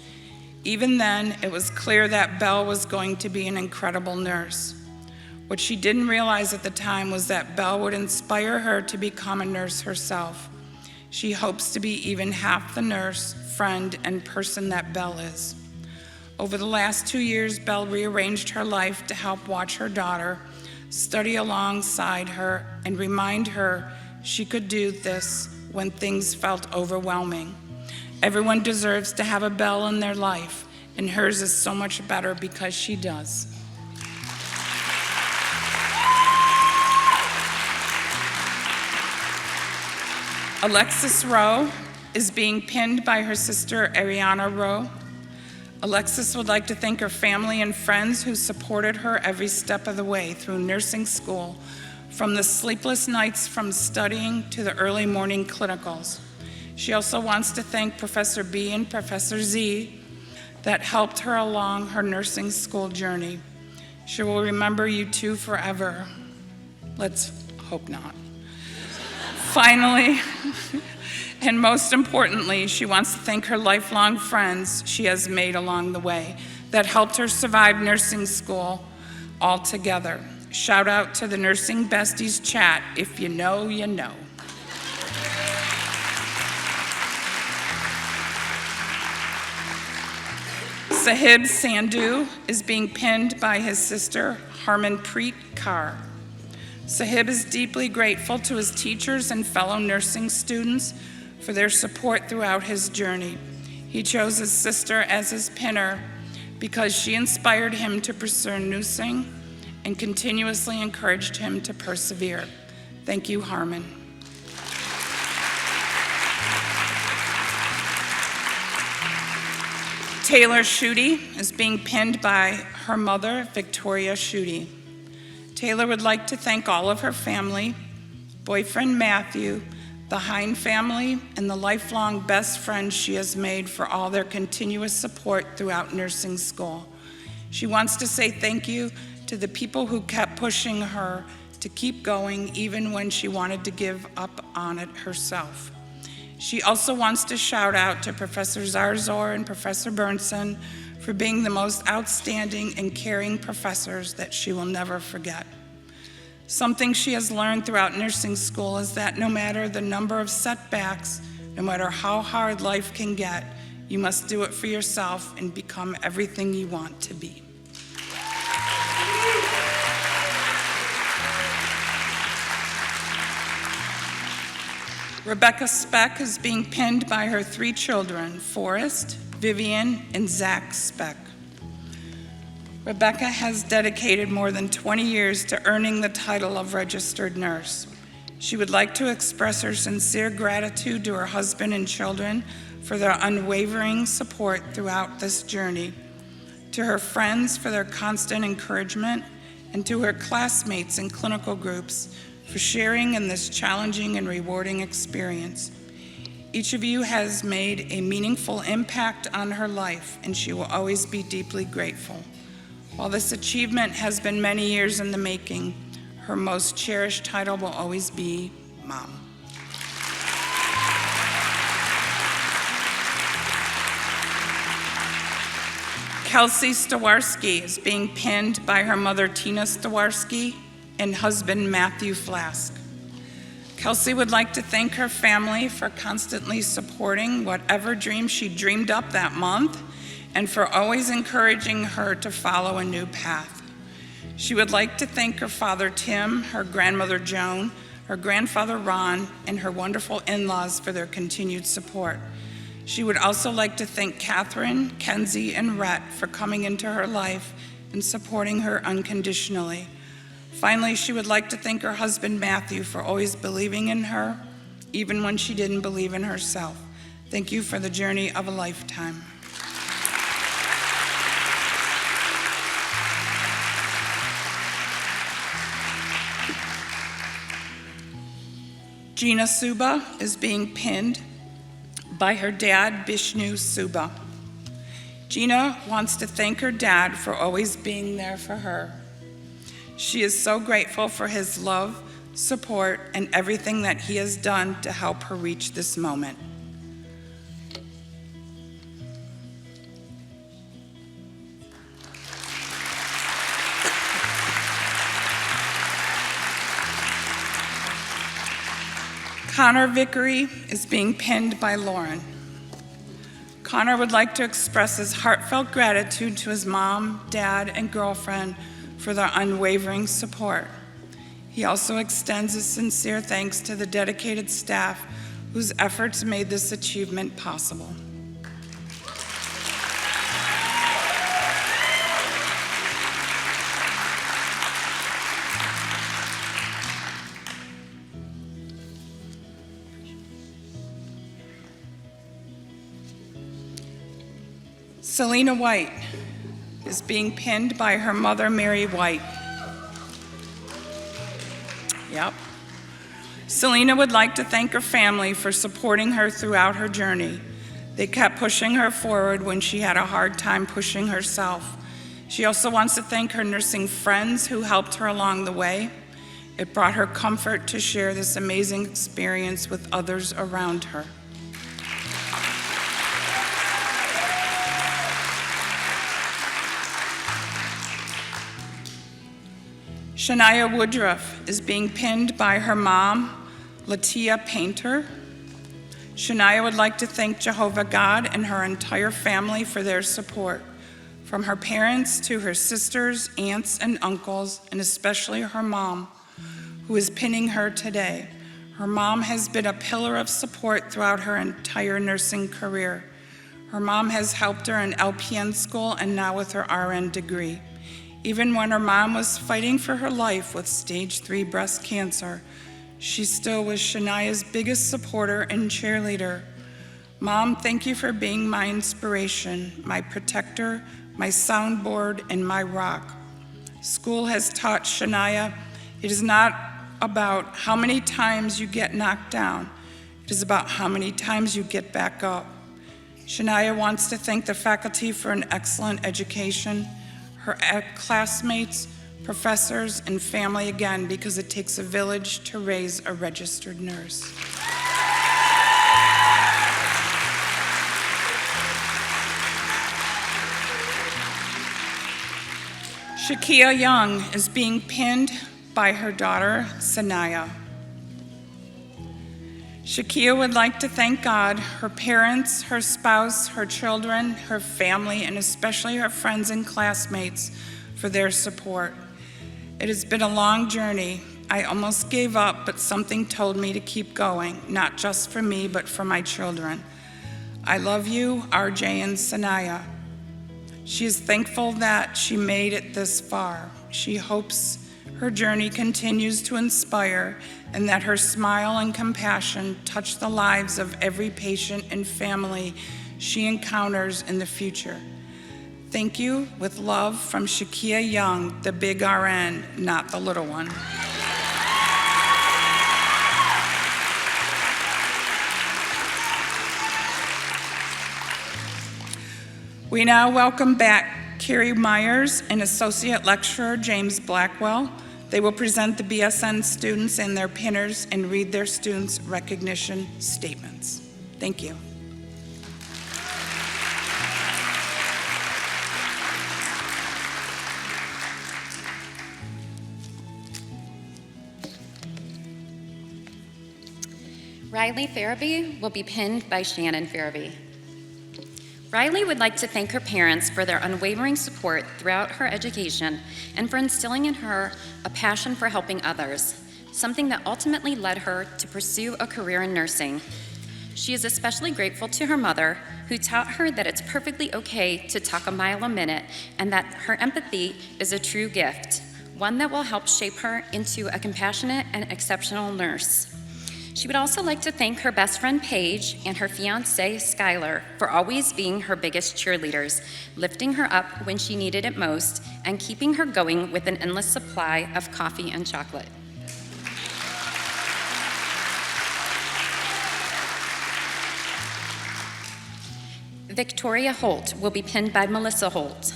Even then, it was clear that Belle was going to be an incredible nurse. What she didn't realize at the time was that Belle would inspire her to become a nurse herself. She hopes to be even half the nurse, friend, and person that Belle is. Over the last 2 years, Belle rearranged her life to help watch her daughter, study alongside her, and remind her she could do this when things felt overwhelming. Everyone deserves to have a Belle in their life, and hers is so much better because she does. Alexis Rowe is being pinned by her sister Ariana Rowe. Alexis would like to thank her family and friends who supported her every step of the way through nursing school, from the sleepless nights from studying to the early morning clinicals. She also wants to thank Professor B and Professor Z that helped her along her nursing school journey. She will remember you two forever. Let's hope not. Finally, and most importantly, she wants to thank her lifelong friends she has made along the way that helped her survive nursing school all together. Shout out to the Nursing Besties chat. If you know, you know. Sahib Sandhu is being pinned by his sister, Harmanpreet Kaur. Sahib is deeply grateful to his teachers and fellow nursing students for their support throughout his journey. He chose his sister as his pinner because she inspired him to pursue nursing and continuously encouraged him to persevere. Thank you, Harman. Taylor Schutte is being pinned by her mother, Victoria Schutte. Taylor would like to thank all of her family, boyfriend Matthew, the Hine family, and the lifelong best friends she has made for all their continuous support throughout nursing school. She wants to say thank you to the people who kept pushing her to keep going even when she wanted to give up on it herself. She also wants to shout out to Professor Zarzor and Professor Bernson for being the most outstanding and caring professors that she will never forget. Something she has learned throughout nursing school is that no matter the number of setbacks, no matter how hard life can get, you must do it for yourself and become everything you want to be. Rebecca Speck is being pinned by her 3 children, Forrest, Vivian, and Zach Speck. Rebecca has dedicated more than 20 years to earning the title of registered nurse. She would like to express her sincere gratitude to her husband and children for their unwavering support throughout this journey, to her friends for their constant encouragement, and to her classmates in clinical groups for sharing in this challenging and rewarding experience. Each of you has made a meaningful impact on her life, and she will always be deeply grateful. While this achievement has been many years in the making, her most cherished title will always be Mom. Kelsey Stawarski is being pinned by her mother, Tina Stawarski, and husband, Matthew Flask. Kelsey would like to thank her family for constantly supporting whatever dream she dreamed up that month and for always encouraging her to follow a new path. She would like to thank her father, Tim, her grandmother, Joan, her grandfather, Ron, and her wonderful in-laws for their continued support. She would also like to thank Catherine, Kenzie, and Rhett for coming into her life and supporting her unconditionally. Finally, she would like to thank her husband, Matthew, for always believing in her, even when she didn't believe in herself. Thank you for the journey of a lifetime. Gina Suba is being pinned by her dad, Bishnu Suba. Gina wants to thank her dad for always being there for her. She is so grateful for his love, support, and everything that he has done to help her reach this moment. Connor Vickery is being pinned by Lauren. Connor would like to express his heartfelt gratitude to his mom, dad, and girlfriend for their unwavering support. He also extends his sincere thanks to the dedicated staff whose efforts made this achievement possible. Selena White is being pinned by her mother, Mary White. Yep. Selena would like to thank her family for supporting her throughout her journey. They kept pushing her forward when she had a hard time pushing herself. She also wants to thank her nursing friends who helped her along the way. It brought her comfort to share this amazing experience with others around her. Shania Woodruff is being pinned by her mom, Latia Painter. Shania would like to thank Jehovah God and her entire family for their support, from her parents to her sisters, aunts, and uncles, and especially her mom, who is pinning her today. Her mom has been a pillar of support throughout her entire nursing career. Her mom has helped her in LPN school and now with her RN degree. Even when her mom was fighting for her life with stage 3 breast cancer, she still was Shania's biggest supporter and cheerleader. Mom, thank you for being my inspiration, my protector, my soundboard, and my rock. School has taught Shania it is not about how many times you get knocked down. It is about how many times you get back up. Shania wants to thank the faculty for an excellent education, her classmates, professors, and family again, because it takes a village to raise a registered nurse. Shakia Young is being pinned by her daughter, Sanaya. Shakia would like to thank God, her parents, her spouse, her children, her family, and especially her friends and classmates for their support. It has been a long journey. I almost gave up, but something told me to keep going, not just for me, but for my children. I love you, RJ and Sanaya. She is thankful that she made it this far. She hopes her journey continues to inspire and that her smile and compassion touch the lives of every patient and family she encounters in the future. Thank you, with love, from Shakia Young, the big RN, not the little one. We now welcome back Carrie Myers and Associate Lecturer James Blackwell. They will present the BSN students and their pinners and read their students' recognition statements. Thank you. Riley Farabee will be pinned by Shannon Farabee. Riley would like to thank her parents for their unwavering support throughout her education and for instilling in her a passion for helping others, something that ultimately led her to pursue a career in nursing. She is especially grateful to her mother, who taught her that it's perfectly okay to talk a mile a minute and that her empathy is a true gift, one that will help shape her into a compassionate and exceptional nurse. She would also like to thank her best friend Paige and her fiancé Skylar for always being her biggest cheerleaders, lifting her up when she needed it most, and keeping her going with an endless supply of coffee and chocolate. Victoria Holt will be pinned by Melissa Holt.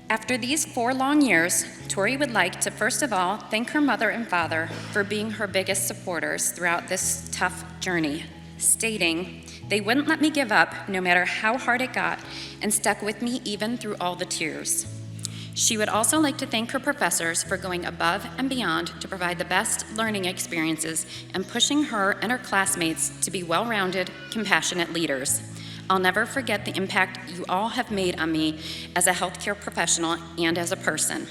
After these 4 long years, Tori would like to first of all thank her mother and father for being her biggest supporters throughout this tough journey, stating, "They wouldn't let me give up no matter how hard it got and stuck with me even through all the tears." She would also like to thank her professors for going above and beyond to provide the best learning experiences and pushing her and her classmates to be well-rounded, compassionate leaders. I'll never forget the impact you all have made on me as a healthcare professional and as a person.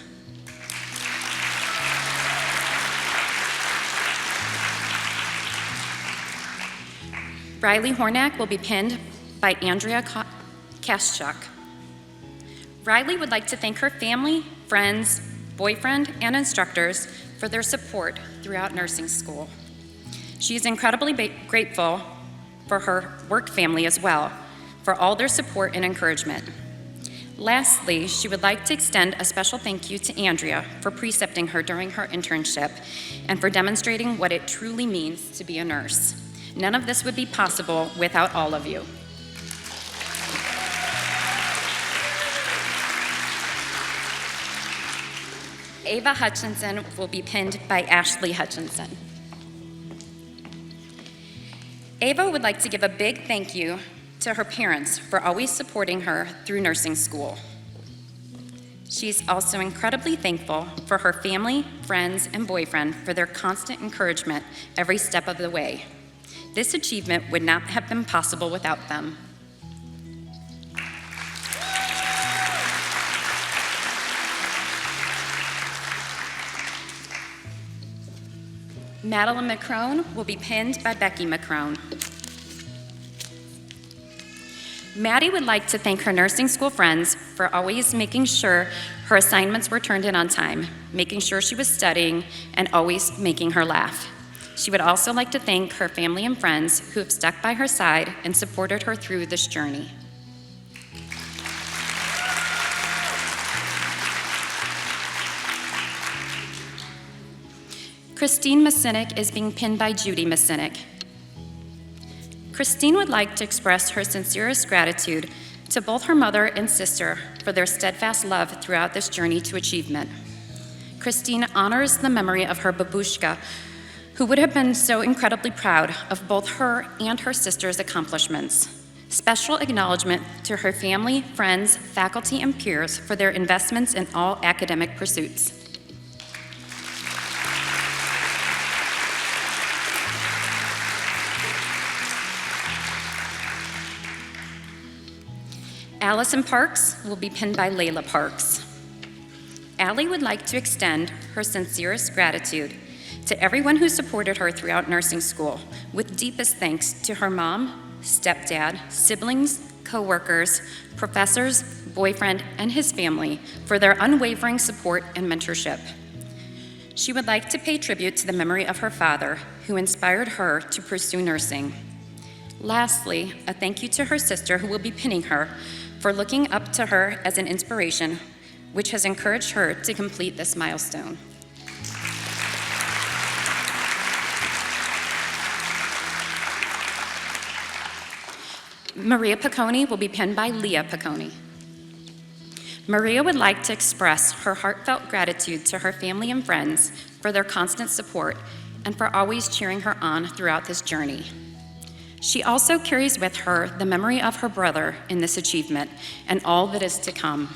Riley Hornack will be pinned by Andrea Kaschuk. Riley would like to thank her family, friends, boyfriend, and instructors for their support throughout nursing school. She is incredibly grateful for her work family as well, for all their support and encouragement. Lastly, she would like to extend a special thank you to Andrea for precepting her during her internship and for demonstrating what it truly means to be a nurse. None of this would be possible without all of you. Ava Hutchinson will be pinned by Ashley Hutchinson. Ava would like to give a big thank you to her parents for always supporting her through nursing school. She's also incredibly thankful for her family, friends, and boyfriend for their constant encouragement every step of the way. This achievement would not have been possible without them. Madeline McCrone will be pinned by Becky McCrone. Maddie would like to thank her nursing school friends for always making sure her assignments were turned in on time, making sure she was studying, and always making her laugh. She would also like to thank her family and friends who have stuck by her side and supported her through this journey. Christine Masinik is being pinned by Judy Masinik. Christine would like to express her sincerest gratitude to both her mother and sister for their steadfast love throughout this journey to achievement. Christine honors the memory of her babushka, who would have been so incredibly proud of both her and her sister's accomplishments. Special acknowledgement to her family, friends, faculty, and peers for their investments in all academic pursuits. Allison Parks will be pinned by Layla Parks. Allie would like to extend her sincerest gratitude to everyone who supported her throughout nursing school, with deepest thanks to her mom, stepdad, siblings, coworkers, professors, boyfriend, and his family for their unwavering support and mentorship. She would like to pay tribute to the memory of her father, who inspired her to pursue nursing. Lastly, a thank you to her sister, who will be pinning her, for looking up to her as an inspiration, which has encouraged her to complete this milestone. Maria Piccone will be pinned by Leah Piccone. Maria would like to express her heartfelt gratitude to her family and friends for their constant support and for always cheering her on throughout this journey. She also carries with her the memory of her brother in this achievement and all that is to come,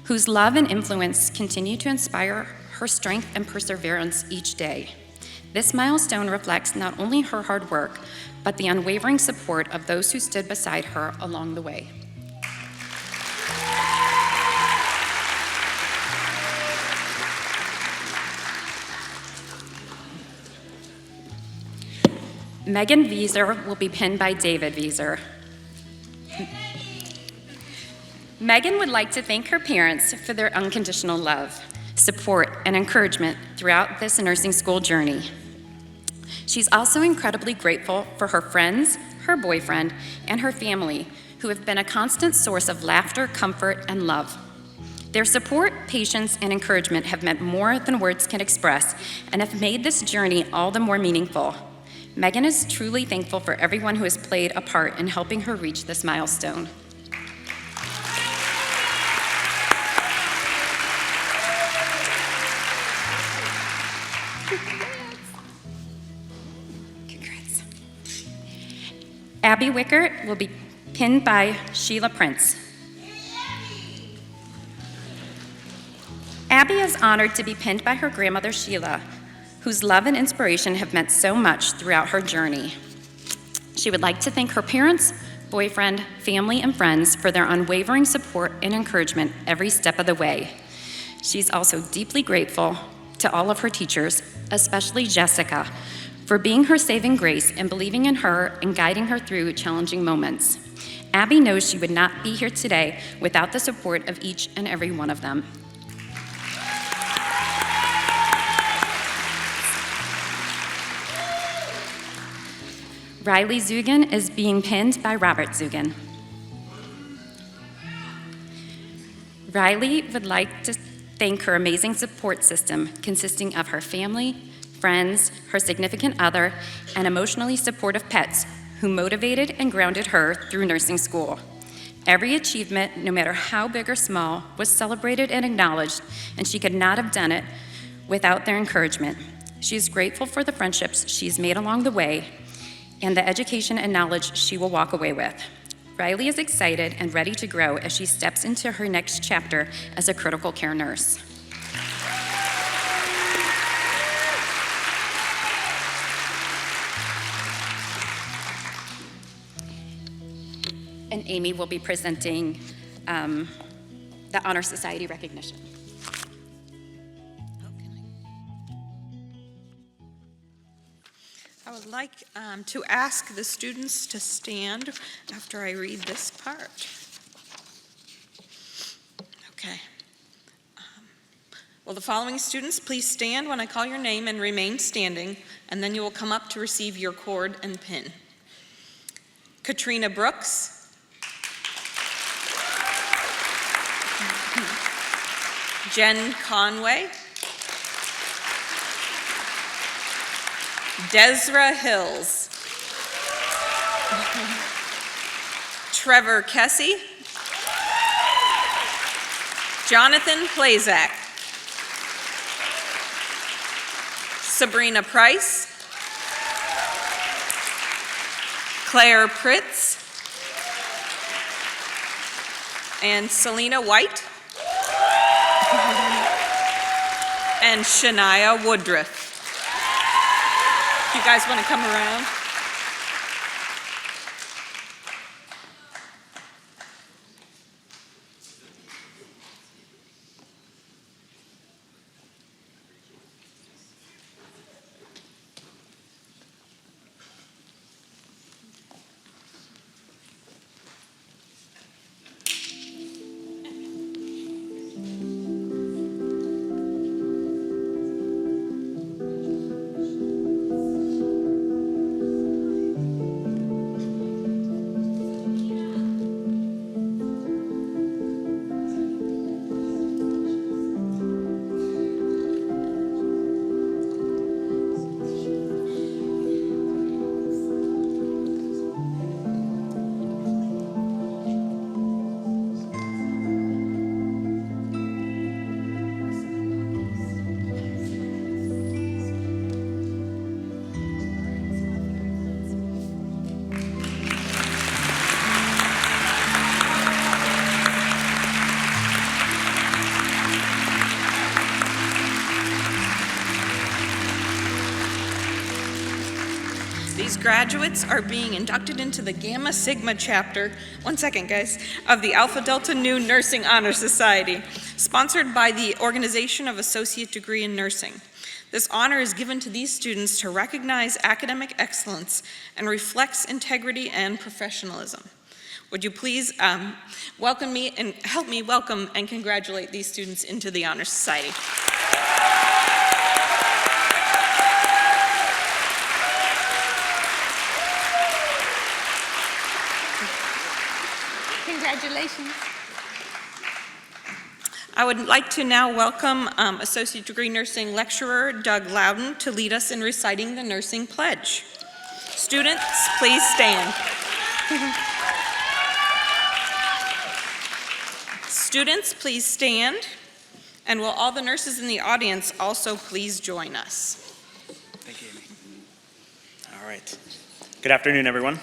whose love and influence continue to inspire her strength and perseverance each day. This milestone reflects not only her hard work, but the unwavering support of those who stood beside her along the way. Megan Vieser will be pinned by David Vieser. Megan would like to thank her parents for their unconditional love, support, and encouragement throughout this nursing school journey. She's also incredibly grateful for her friends, her boyfriend, and her family, who have been a constant source of laughter, comfort, and love. Their support, patience, and encouragement have meant more than words can express and have made this journey all the more meaningful. Megan is truly thankful for everyone who has played a part in helping her reach this milestone. Congrats. Abby Wickert will be pinned by Sheila Prince. Abby is honored to be pinned by her grandmother, Sheila, whose love and inspiration have meant so much throughout her journey. She would like to thank her parents, boyfriend, family, and friends for their unwavering support and encouragement every step of the way. She's also deeply grateful to all of her teachers, especially Jessica, for being her saving grace and believing in her and guiding her through challenging moments. Abby knows she would not be here today without the support of each and every one of them. Riley Zugan is being pinned by Robert Zugan. Riley would like to thank her amazing support system consisting of her family, friends, her significant other, and emotionally supportive pets who motivated and grounded her through nursing school. Every achievement, no matter how big or small, was celebrated and acknowledged, and she could not have done it without their encouragement. She is grateful for the friendships she's made along the way and the education and knowledge she will walk away with. Riley is excited and ready to grow as she steps into her next chapter as a critical care nurse. And Amy will be presenting the Honor Society recognition. I would like to ask the students to stand after I read this part. Okay. Will the following students please stand when I call your name and remain standing, and then you will come up to receive your cord and pin. Katrina Brooks. Jen Conway. Desra Hills. Trevor Kessy. Jonathan Plazak. Sabrina Price. Claire Pritz. And Selena White. And Shania Woodruff. You guys want to come around? These graduates are being inducted into the Gamma Sigma chapter, one second guys, of the Alpha Delta Nu Nursing Honor Society, sponsored by the Organization of Associate Degree in Nursing. This honor is given to these students to recognize academic excellence and reflects integrity and professionalism. Would you please welcome me and help me welcome and congratulate these students into the Honor Society. Congratulations. I would like to now welcome Associate Degree Nursing Lecturer Doug Loudon to lead us in reciting the Nursing Pledge. Students, please stand. Students, please stand. And will all the nurses in the audience also please join us? Thank you, Amy. All right. Good afternoon, everyone.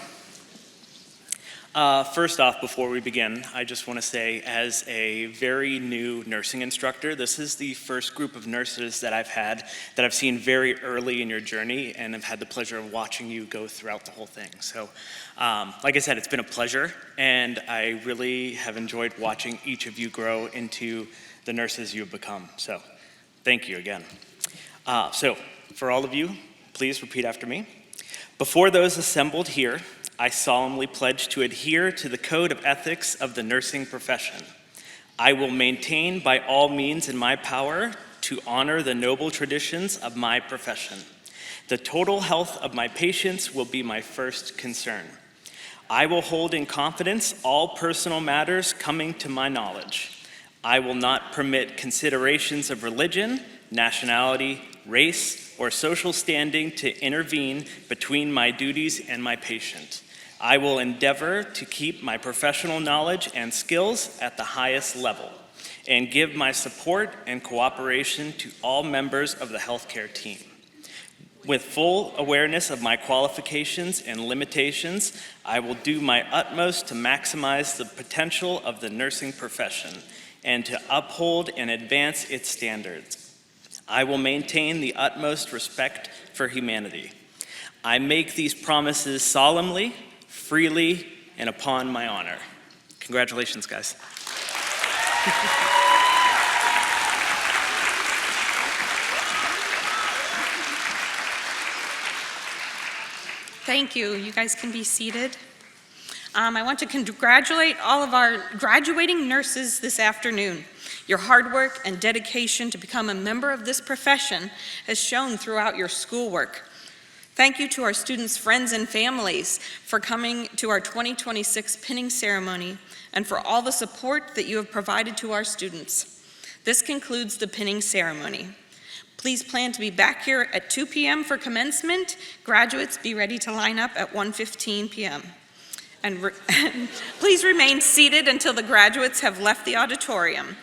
First off, before we begin, I just want to say, as a very new nursing instructor, this is the first group of nurses that I've seen very early in your journey, and have had the pleasure of watching you go throughout the whole thing. So, like I said, it's been a pleasure, and I really have enjoyed watching each of you grow into the nurses you have become. So, thank you again. So, for all of you, please repeat after me. Before those assembled here, I solemnly pledge to adhere to the code of ethics of the nursing profession. I will maintain by all means in my power to honor the noble traditions of my profession. The total health of my patients will be my first concern. I will hold in confidence all personal matters coming to my knowledge. I will not permit considerations of religion, nationality, race, or social standing to intervene between my duties and my patient. I will endeavor to keep my professional knowledge and skills at the highest level and give my support and cooperation to all members of the healthcare team. With full awareness of my qualifications and limitations, I will do my utmost to maximize the potential of the nursing profession and to uphold and advance its standards. I will maintain the utmost respect for humanity. I make these promises solemnly, freely, and upon my honor. Congratulations, guys. Thank you. You guys can be seated. I want to congratulate all of our graduating nurses this afternoon. Your hard work and dedication to become a member of this profession has shown throughout your schoolwork. Thank you to our students' friends and families for coming to our 2026 pinning ceremony and for all the support that you have provided to our students. This concludes the pinning ceremony. Please plan to be back here at 2 p.m. for commencement. Graduates, be ready to line up at 1:15 p.m. And please remain seated until the graduates have left the auditorium.